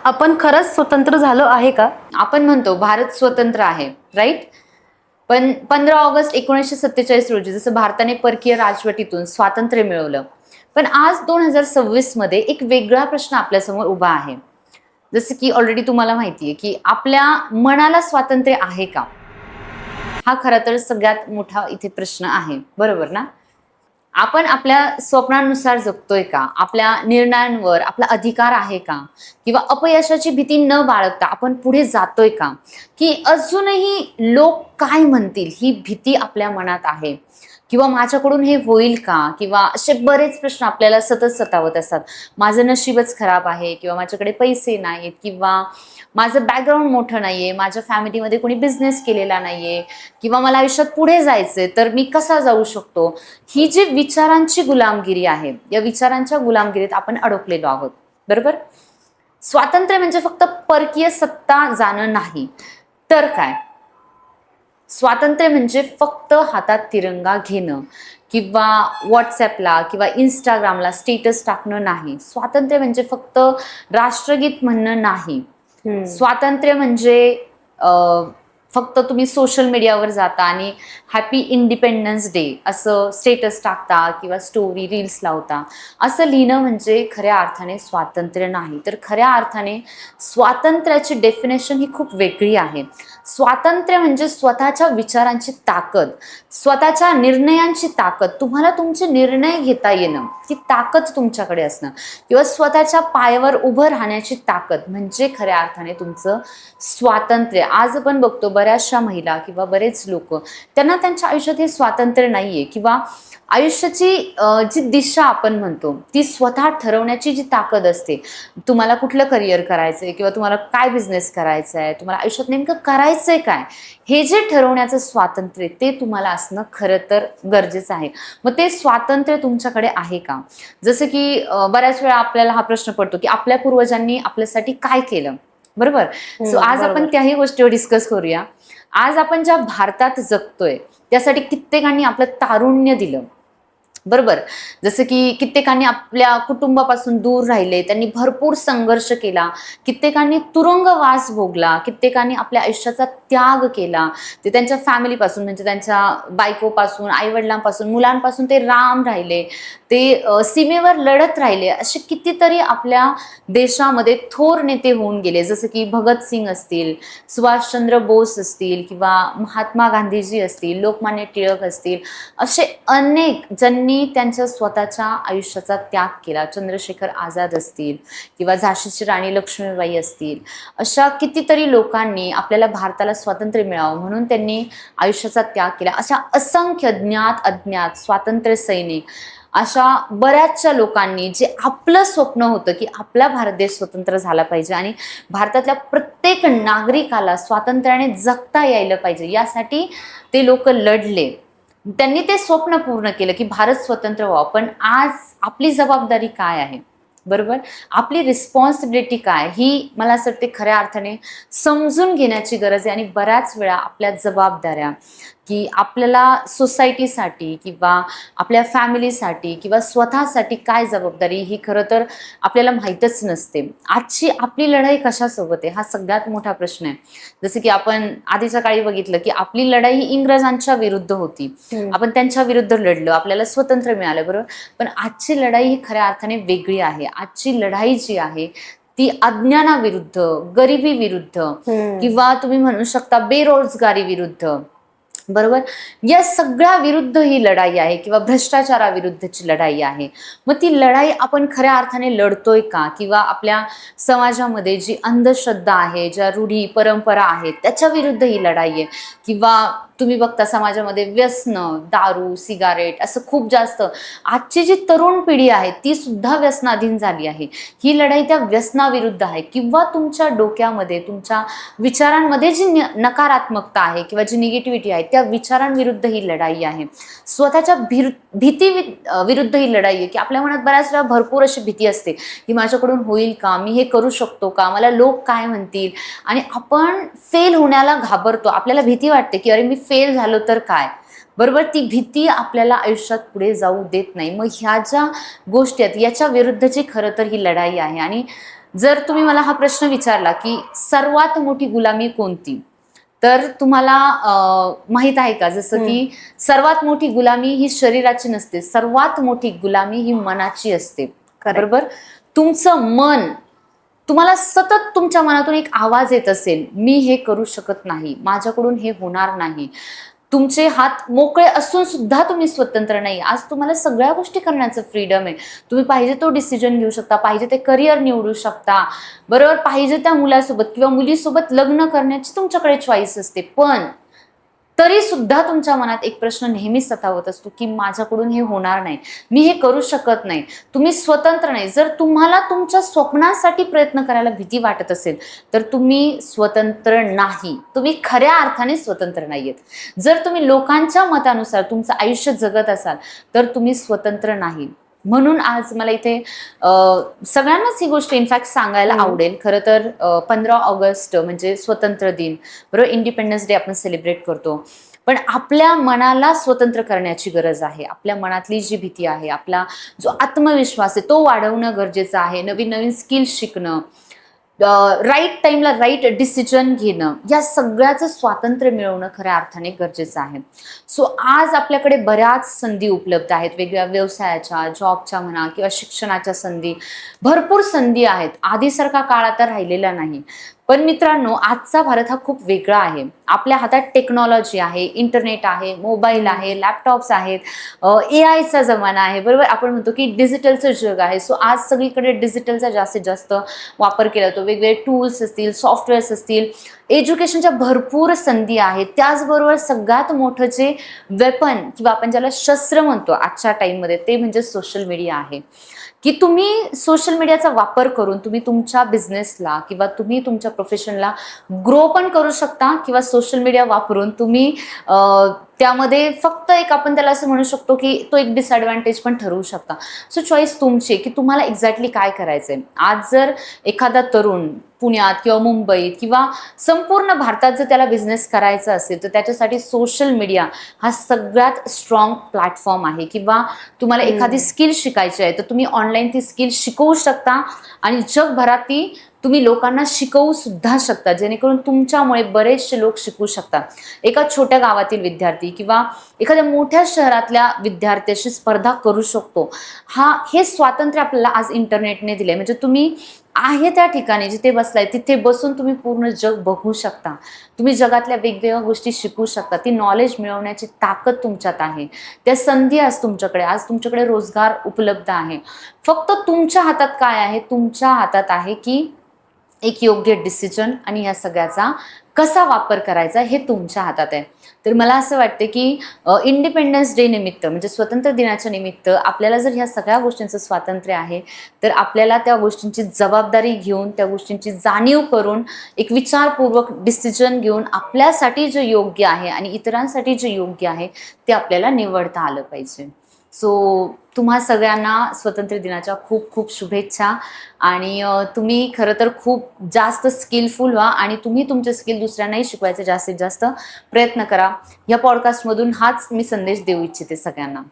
आपण खरंच स्वतंत्र झालो आहे का? आपण म्हणतो भारत स्वतंत्र आहे, राईट? पण 15 ऑगस्ट 1947 रोजी जसं भारताने परकीय राजवटीतून स्वातंत्र्य मिळवलं, पण आज 2026 मध्ये एक वेगळा प्रश्न आपल्यासमोर उभा आहे. जसं की ऑलरेडी तुम्हाला माहिती आहे की आपल्या मनाला स्वातंत्र्य आहे का? हा खरं तर सगळ्यात मोठा इथे प्रश्न आहे, बरोबर ना? आपण आपल्या स्वप्नांनुसार जगतोय का? आपल्या निर्णयांवर आपला अधिकार आहे का? किंवा अपयशाची भीती न बाळगता आपण पुढे जातोय का? की अजूनही लोक काय म्हणतील ही भीती आपल्या मनात आहे? किंवा माझ्याकडून हे होईल का? किंवा असे बरेच प्रश्न आपल्याला सतत सतावत असतात. माझं नशीबच खराब आहे, किंवा माझ्याकडे पैसे नाहीत, किंवा माझं बॅकग्राऊंड मोठं नाहीये, माझ्या फॅमिलीमध्ये कोणी बिझनेस केलेला नाहीये, किंवा मला आयुष्यात पुढे जायचंय तर मी कसा जाऊ शकतो? ही जी विचारांची गुलामगिरी आहे, या विचारांच्या गुलामगिरीत आपण अडकलेलो आहोत, बरोबर? स्वातंत्र्य म्हणजे फक्त परकीय सत्ता जाणं नाही, तर काय? स्वातंत्र्य म्हणजे फक्त हातात तिरंगा घेणं, किंवा व्हॉट्सॲपला किंवा इंस्टाग्रामला स्टेटस टाकणं नाही. स्वातंत्र्य म्हणजे फक्त राष्ट्रगीत म्हणणं नाही. स्वातंत्र्य म्हणजे फक्त तुम्ही सोशल मीडियावर जाता आणि हॅपी इंडिपेंडन्स डे असं स्टेटस टाकता किंवा स्टोरी रील्स लावता, असं लिहिणं म्हणजे खऱ्या अर्थाने स्वातंत्र्य नाही. तर खऱ्या अर्थाने स्वातंत्र्याची डेफिनेशन ही खूप वेगळी आहे. स्वातंत्र्य म्हणजे स्वतःच्या विचारांची ताकद, स्वतःच्या निर्णयांची ताकद, तुम्हाला तुमचे निर्णय घेता येणं, ती ताकद तुमच्याकडे असणं, किंवा स्वतःच्या पायावर उभं राहण्याची ताकद म्हणजे खऱ्या अर्थाने तुमचं स्वातंत्र्य. आज आपण बघतो बऱ्याचशा महिला किंवा बरेच लोक, त्यांना त्यांच्या आयुष्यात हे स्वातंत्र्य नाहीये, किंवा आयुष्याची जी दिशा आपण म्हणतो ती स्वतः ठरवण्याची जी ताकद असते, तुम्हाला कुठलं करिअर करायचंय, किंवा तुम्हाला काय बिझनेस करायचा आहे, तुम्हाला आयुष्यात नेमकं करायचंय काय, हे जे ठरवण्याचं स्वातंत्र्य ते तुम्हाला असणं खरं तर गरजेचं आहे. मग ते स्वातंत्र्य तुमच्याकडे आहे का? जसं की बऱ्याच वेळा आपल्याला हा प्रश्न पडतो की आपल्या पूर्वजांनी आपल्यासाठी काय केलं, बरोबर? सो आज आपण बरोबर. त्याही गोष्टीवर डिस्कस करूया. आज आपण ज्या भारतात जगतोय त्यासाठी कित्येकांनी आपलं तारुण्य दिलं, बरोबर? जसं की कित्येकांनी आपल्या कुटुंबापासून दूर राहिले, त्यांनी भरपूर संघर्ष केला, कित्येकांनी तुरुंगवास भोगला, कित्येकांनी आपल्या आयुष्याचा त्याग केला. ते त्यांच्या फॅमिलीपासून म्हणजे त्यांच्या बायकोपासून, आईवडिलांपासून, मुलांपासून ते राम राहिले, ते सीमेवर लढत राहिले. असे कितीतरी आपल्या देशामध्ये थोर नेते होऊन गेले, जसं की भगतसिंग असतील, सुभाषचंद्र बोस असतील, किंवा महात्मा गांधीजी असतील, लोकमान्य टिळक असतील. असे अनेक ज्यांनी त्यांच्या स्वतःच्या आयुष्याचा त्याग केला. चंद्रशेखर आझाद असतील, किंवा झाशीची राणी लक्ष्मीबाई असतील. अशा कितीतरी लोकांनी आपल्याला भारताला स्वातंत्र्य मिळावं म्हणून त्यांनी आयुष्याचा त्याग केला. अशा असंख्य ज्ञात अज्ञात स्वातंत्र्य सैनिक, अशा बऱ्याचशा लोकांनी जे आपलं स्वप्न होतं की आपला भारत देश स्वतंत्र झाला पाहिजे आणि भारतातल्या प्रत्येक नागरिकाला स्वातंत्र्याने जगता यायला पाहिजे, यासाठी ते लोक लढले. त्यांनी ते स्वप्न पूर्ण केलं की भारत स्वतंत्र व्हावं. पण आज आपली जबाबदारी काय आहे, बरोबर? आपली रिस्पॉन्सिबिलिटी काय, ही मला असं वाटते खऱ्या अर्थाने समजून घेण्याची गरज आहे. आणि बऱ्याच वेळा आपल्या जबाबदाऱ्या की आपल्याला सोसायटीसाठी किंवा आपल्या फॅमिलीसाठी किंवा स्वतःसाठी काय जबाबदारी, ही खरं तर आपल्याला माहीतच नसते. आजची आपली लढाई कशासोबत आहे, हा सगळ्यात मोठा प्रश्न आहे. जसं की आपण आधीच्या काळी बघितलं की आपली लढाई ही इंग्रजांच्या विरुद्ध होती, आपण त्यांच्या विरुद्ध लढलो, आपल्याला स्वतंत्र मिळालं, बरोबर? पण आजची लढाई ही खऱ्या अर्थाने वेगळी आहे. आजची लढाई जी आहे ती अज्ञानाविरुद्ध, गरिबी विरुद्ध, किंवा तुम्ही म्हणू शकता बेरोजगारी विरुद्ध, बरोबर? या सगळ्या विरुद्ध ही लढाई आहे, किंवा भ्रष्टाचाराविरुद्धची लढाई आहे. मग ती लढाई आपण खऱ्या अर्थाने लढतोय का? किंवा आपल्या समाजामध्ये जी अंधश्रद्धा आहे, ज्या रूढी परंपरा आहेत, त्याच्या विरुद्ध ही लढाई आहे. किंवा तुम्ही बघता समाजामध्ये व्यसन, दारू, सिगारेट असं खूप जास्त, आजची जी तरुण पिढी आहे ती सुद्धा व्यसनाधीन झाली आहे. ही लढाई त्या व्यसनाविरुद्ध आहे. किंवा तुमच्या डोक्यामध्ये, तुमच्या विचारांमध्ये जी नकारात्मकता आहे किंवा जी निगेटिव्हिटी आहे, त्या विचारांविरुद्ध ही लढाई आहे. स्वतःच्या भीती विरुद्ध ही लढाई आहे, की आपल्या मनात बऱ्याच वेळा भरपूर अशी भीती असते की माझ्याकडून होईल का, मी हे करू शकतो का, मला लोक काय म्हणतील, आणि आपण फेल होण्याला घाबरतो. आपल्याला भीती वाटते की अरे मी फेल झालो तर काय, बरोबर? ती भीती आपल्याला आयुष्यात पुढे जाऊ देत नाही. मग ह्या ज्या गोष्टी आहेत याच्या विरुद्धची खरं तर ही लढाई आहे. आणि जर तुम्ही मला हा प्रश्न विचारला की सर्वात मोठी गुलामी कोणती, तर तुम्हाला माहित आहे का, जसं की सर्वात मोठी गुलामी ही शरीराची नसते, सर्वात मोठी गुलामी ही मनाची असते. बरोबर. तुमचं मन, तुम्हाला सतत तुमच्या मनातून एक आवाज येत असेल, मी हे करू शकत नाही, माझ्याकडून हे होणार नाही, तुमचे हात मोकळे असून सुद्धा तुम्ही स्वतंत्र नाही. आज तुम्हाला सगळ्या गोष्टी करण्याचं फ्रीडम आहे. तुम्ही पाहिजे तो डिसिजन घेऊ शकता, पाहिजे ते करिअर निवडू शकता, बरोबर, पाहिजे त्या मुलासोबत किंवा मुलीसोबत लग्न करण्याची तुमच्याकडे चॉईस असते. पण तरी सुद्धा तुमच्या मनात एक प्रश्न नेहमीच सतावत असतो की माझ्याकडून हे होणार नाही, मी हे करू शकत नाही, तुम्ही स्वतंत्र नाही. जर तुम्हाला तुमच्या स्वप्नासाठी प्रयत्न करायला भीती वाटत असेल तर तुम्ही स्वतंत्र नाही, तुम्ही खऱ्या अर्थाने स्वतंत्र नाहीयेत. जर तुम्ही लोकांच्या मतानुसार तुमचं आयुष्य जगत असाल तर तुम्ही स्वतंत्र नाही. म्हणून आज मला इथे सगळ्यांनाच ही गोष्ट इनफॅक्ट सांगायला आवडेल. खरं तर 15 ऑगस्ट म्हणजे स्वतंत्र दिन, बरोबर, इंडिपेंडन्स डे आपण सेलिब्रेट करतो. पण आपल्या मनाला स्वतंत्र करण्याची गरज आहे. आपल्या मनातली जी भीती आहे, आपला जो आत्मविश्वास आहे तो वाढवणं गरजेचं आहे. नवीन नवीन स्किल्स शिकणं, राईट टाइमला राईट डिसिजन घेणं, या सगळ्याचं स्वातंत्र्य मिळवणं खऱ्या अर्थाने गरजेचं आहे. सो आज आपल्याकडे बऱ्याच संधी उपलब्ध आहेत, वेगवेगळ्या व्यवसायाच्या, जॉबच्या म्हणा किंवा शिक्षणाच्या संधी, भरपूर संधी आहेत. आधीसारखा काळ आता राहिलेला नाही. पण मित्रांनो, आजचा भारत हा खूप वेगळा आहे. आपल्या हातात टेक्नॉलॉजी आहे, इंटरनेट आहे, मोबाईल आहे, लॅपटॉप्स आहेत, AI चा जमाना आहे, बरोबर. आपण म्हणतो की डिजिटलचं जग आहे. सो आज सगळीकडे डिजिटलचा जास्तीत जास्त वापर केला जातो. वेगवेगळे टूल्स असतील, सॉफ्टवेअर्स असतील, एज्युकेशनच्या भरपूर संधी आहेत. त्याचबरोबर सगळ्यात मोठं जे वेपन किंवा आपण ज्याला शस्त्र म्हणतो आजच्या टाइममध्ये, ते म्हणजे सोशल मीडिया आहे. की तुम्ही सोशल मीडियाचा वापर करून तुम्ही तुमच्या बिझनेसला किंवा तुम्ही तुमच्या प्रोफेशनला ग्रो पण करू शकता, किंवा सोशल मीडिया वापरून तुम्ही त्यामध्ये फक्त एक, आपण त्याला असं म्हणू शकतो की तो एक डिसएडव्हान्टेज पण ठरवू शकता. सो चॉईस तुमची की तुम्हाला एक्झॅक्टली काय करायचंय. आज जर एखादा तरुण पुण्यात किंवा मुंबईत किंवा संपूर्ण भारतात जर त्याला बिझनेस करायचा असेल तर त्याच्यासाठी सोशल मीडिया हा सगळ्यात स्ट्रॉंग प्लॅटफॉर्म आहे. किंवा तुम्हाला एखादी स्किल शिकायची आहे तर तुम्ही ऑनलाईन ती स्किल शिकवू शकता आणि जगभरात ती तुम्ही लोकांना शिकवू सुद्धा शकता, जेणेकरून तुमच्यामुळे बरेचसे लोक शिकू शकतात. एका छोट्या गावातील विद्यार्थी किंवा एखाद्या मोठ्या शहरातल्या विद्यार्थ्याशी स्पर्धा करू शकतो. हे स्वातंत्र्य आपल्याला आज इंटरनेटने दिले. म्हणजे तुम्ही आहे त्या ठिकाणी जिथे बसलाय तिथे बसून तुम्ही पूर्ण जग बघू शकता, तुम्ही जगातल्या वेगवेगळ्या गोष्टी शिकू शकता. ती नॉलेज मिळवण्याची ताकद तुमच्यात आहे, त्या संधी आज तुमच्याकडे. आज तुमच्याकडे रोजगार उपलब्ध आहे. फक्त तुमच्या हातात काय आहे, तुमच्या हातात आहे की एक योग्य डिसिजन, आणि या सगळ्याचा कसा वापर करायचा हे तुमच्या हातात आहे. तर मला असं वाटतं की इंडिपेंडन्स डे निमित्त म्हणजे स्वतंत्र दिनाच्या निमित्त आपल्याला जर ह्या सगळ्या गोष्टींचं स्वातंत्र्य आहे तर आपल्याला त्या गोष्टींची जबाबदारी घेऊन, त्या गोष्टींची जाणीव करून, एक विचारपूर्वक डिसिजन घेऊन आपल्यासाठी जे योग्य आहे आणि इतरांसाठी जे योग्य आहे ते आपल्याला निवडता आलं पाहिजे. सो तुम्हा सगळ्यांना स्वातंत्र्य दिनाच्या खूप खूप शुभेच्छा. आणि तुम्ही खरं तर खूप जास्त स्किलफुल व्हा आणि तुम्ही तुमचे स्किल दुसऱ्यांनाही शिकवायचे जास्तीत जास्त प्रयत्न करा. या पॉडकास्टमधून हाच मी संदेश देऊ इच्छिते सगळ्यांना.